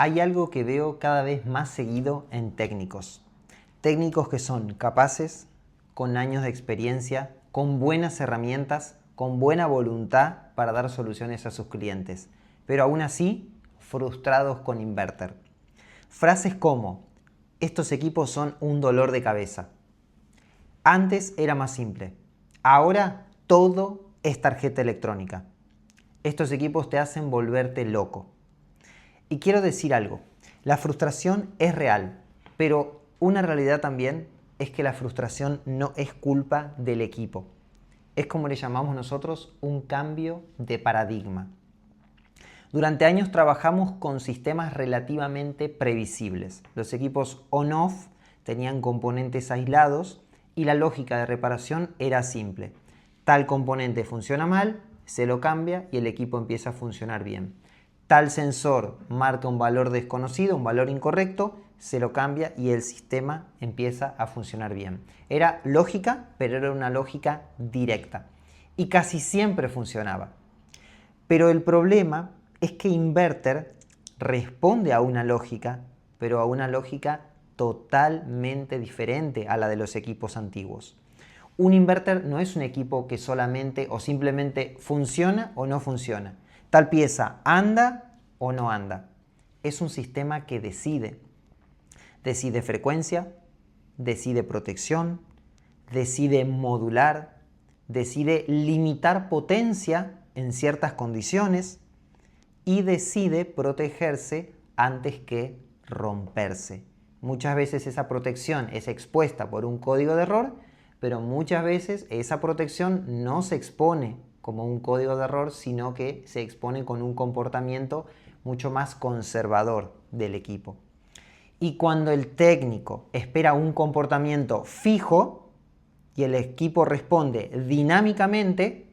Hay algo que veo cada vez más seguido en técnicos. Técnicos que son capaces, con años de experiencia, con buenas herramientas, con buena voluntad para dar soluciones a sus clientes, pero aún así frustrados con Inverter. Frases como: estos equipos son un dolor de cabeza. Antes era más simple. Ahora todo es tarjeta electrónica. Estos equipos te hacen volverte loco. Y quiero decir algo. La frustración es real, pero una realidad también es que la frustración no es culpa del equipo. Es, como le llamamos nosotros, un cambio de paradigma. Durante años trabajamos con sistemas relativamente previsibles. Los equipos on-off tenían componentes aislados y la lógica de reparación era simple. Tal componente funciona mal, se lo cambia y el equipo empieza a funcionar bien. Tal sensor marca un valor desconocido, un valor incorrecto, se lo cambia y el sistema empieza a funcionar bien. Era lógica, pero era una lógica directa. Y casi siempre funcionaba. Pero el problema es que Inverter responde a una lógica, pero a una lógica totalmente diferente a la de los equipos antiguos. Un inverter no es un equipo que solamente o simplemente funciona o no funciona. Tal pieza anda o no anda. Es un sistema que decide. Decide frecuencia, decide protección, decide modular, decide limitar potencia en ciertas condiciones y decide protegerse antes que romperse. Muchas veces esa protección es expuesta por un código de error, pero muchas veces esa protección no se expone como un código de error, sino que se expone con un comportamiento mucho más conservador del equipo. Y cuando el técnico espera un comportamiento fijo y el equipo responde dinámicamente,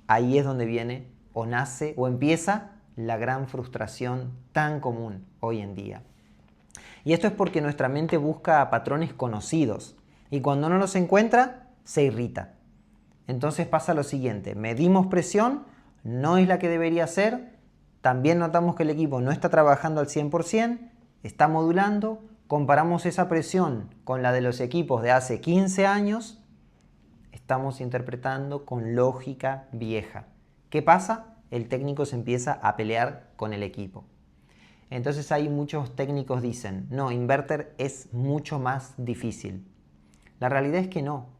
ahí es donde viene o nace o empieza la gran frustración tan común hoy en día. Y esto es porque nuestra mente busca patrones conocidos y cuando no los encuentra, se irrita. Entonces pasa lo siguiente: medimos presión, no es la que debería ser, también notamos que el equipo no está trabajando al 100%, está modulando, comparamos esa presión con la de los equipos de hace 15 años, estamos interpretando con lógica vieja. ¿Qué pasa? El técnico se empieza a pelear con el equipo. Entonces hay muchos técnicos dicen: no, Inverter es mucho más difícil. La realidad es que no.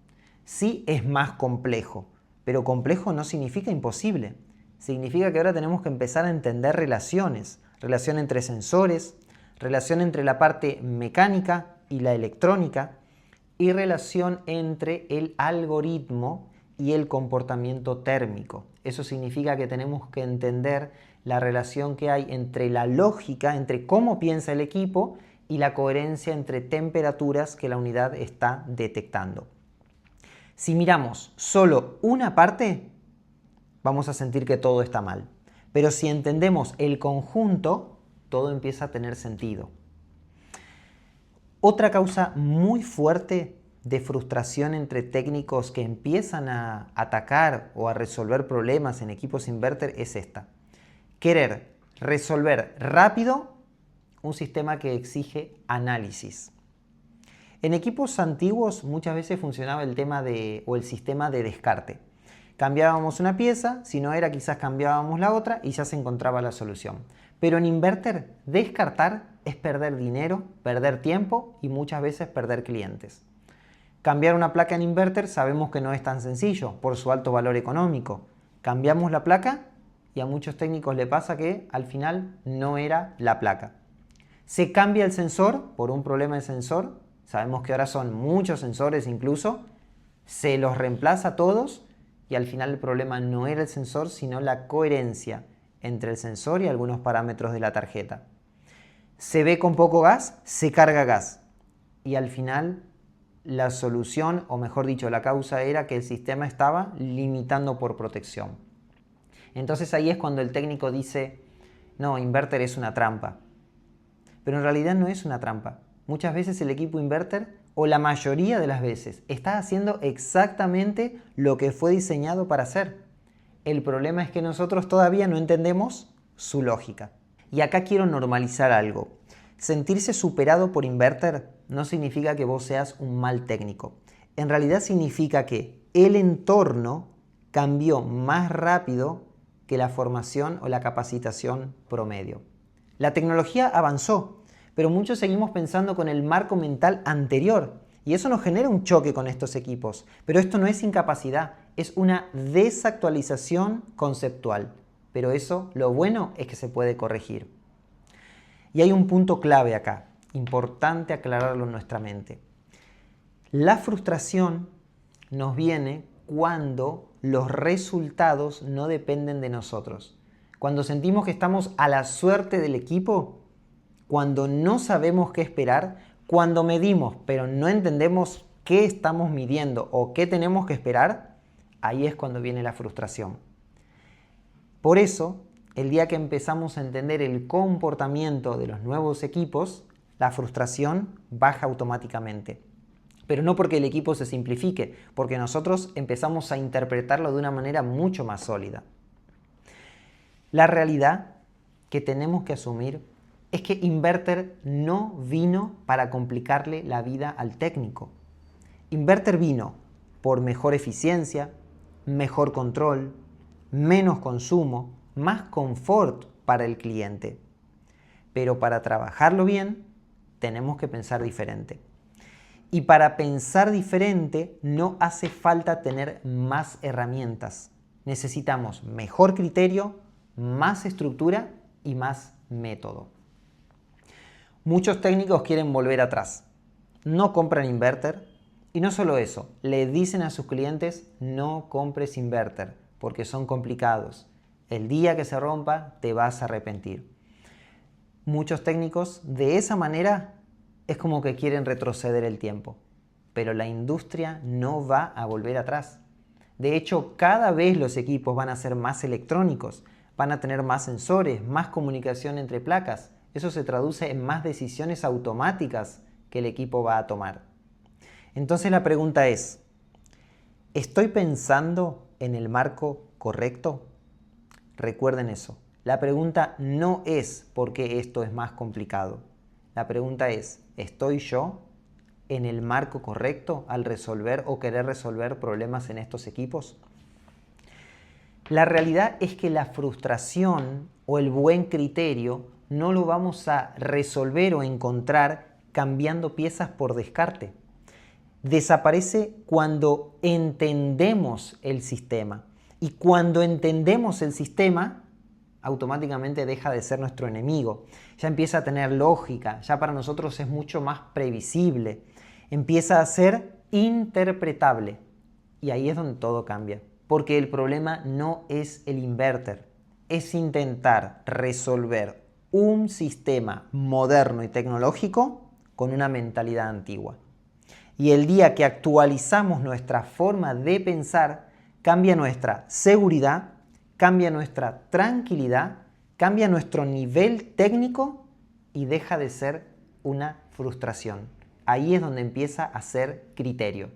Sí es más complejo, pero complejo no significa imposible. Significa que ahora tenemos que empezar a entender relaciones. Relación entre sensores, relación entre la parte mecánica y la electrónica y relación entre el algoritmo y el comportamiento térmico. Eso significa que tenemos que entender la relación que hay entre la lógica, entre cómo piensa el equipo y la coherencia entre temperaturas que la unidad está detectando. Si miramos solo una parte, vamos a sentir que todo está mal. Pero si entendemos el conjunto, todo empieza a tener sentido. Otra causa muy fuerte de frustración entre técnicos que empiezan a atacar o a resolver problemas en equipos Inverter es esta: querer resolver rápido un sistema que exige análisis. En equipos antiguos muchas veces funcionaba el sistema de descarte. Cambiábamos una pieza, si no era quizás cambiábamos la otra y ya se encontraba la solución. Pero en Inverter, descartar es perder dinero, perder tiempo y muchas veces perder clientes. Cambiar una placa en Inverter sabemos que no es tan sencillo por su alto valor económico. Cambiamos la placa y a muchos técnicos le pasa que al final no era la placa. Se cambia el sensor por un problema de sensor. Sabemos que ahora son muchos sensores incluso. Se los reemplaza todos y al final el problema no era el sensor, sino la coherencia entre el sensor y algunos parámetros de la tarjeta. Se ve con poco gas, se carga gas. Y al final la solución, o mejor dicho, la causa era que el sistema estaba limitando por protección. Entonces ahí es cuando el técnico dice: no, Inverter es una trampa. Pero en realidad no es una trampa. Muchas veces el equipo Inverter, o la mayoría de las veces, está haciendo exactamente lo que fue diseñado para hacer. El problema es que nosotros todavía no entendemos su lógica. Y acá quiero normalizar algo. Sentirse superado por Inverter no significa que vos seas un mal técnico. En realidad significa que el entorno cambió más rápido que la formación o la capacitación promedio. La tecnología avanzó, pero muchos seguimos pensando con el marco mental anterior y eso nos genera un choque con estos equipos. Pero esto no es incapacidad, es una desactualización conceptual. Pero eso, lo bueno es que se puede corregir. Y hay un punto clave acá, importante aclararlo en nuestra mente. La frustración nos viene cuando los resultados no dependen de nosotros. Cuando sentimos que estamos a la suerte del equipo, cuando no sabemos qué esperar, cuando medimos pero no entendemos qué estamos midiendo o qué tenemos que esperar, ahí es cuando viene la frustración. Por eso, el día que empezamos a entender el comportamiento de los nuevos equipos, la frustración baja automáticamente. Pero no porque el equipo se simplifique, porque nosotros empezamos a interpretarlo de una manera mucho más sólida. La realidad que tenemos que asumir es que Inverter no vino para complicarle la vida al técnico. Inverter vino por mejor eficiencia, mejor control, menos consumo, más confort para el cliente. Pero para trabajarlo bien, tenemos que pensar diferente. Y para pensar diferente no hace falta tener más herramientas. Necesitamos mejor criterio, más estructura y más método. Muchos técnicos quieren volver atrás. No compran Inverter y no solo eso, le dicen a sus clientes no compres Inverter porque son complicados. El día que se rompa te vas a arrepentir. Muchos técnicos de esa manera es como que quieren retroceder el tiempo, pero la industria no va a volver atrás. De hecho, cada vez los equipos van a ser más electrónicos, van a tener más sensores, más comunicación entre placas. Eso se traduce en más decisiones automáticas que el equipo va a tomar. Entonces la pregunta es, ¿estoy pensando en el marco correcto? Recuerden eso. La pregunta no es por qué esto es más complicado. La pregunta es, ¿estoy yo en el marco correcto al resolver o querer resolver problemas en estos equipos? La realidad es que la frustración o el buen criterio no lo vamos a resolver o encontrar cambiando piezas por descarte. Desaparece cuando entendemos el sistema. Y cuando entendemos el sistema, automáticamente deja de ser nuestro enemigo. Ya empieza a tener lógica, ya para nosotros es mucho más previsible. Empieza a ser interpretable. Y ahí es donde todo cambia. Porque el problema no es el inverter, es intentar resolver un sistema moderno y tecnológico con una mentalidad antigua. Y el día que actualizamos nuestra forma de pensar, cambia nuestra seguridad, cambia nuestra tranquilidad, cambia nuestro nivel técnico y deja de ser una frustración. Ahí es donde empieza a ser criterio.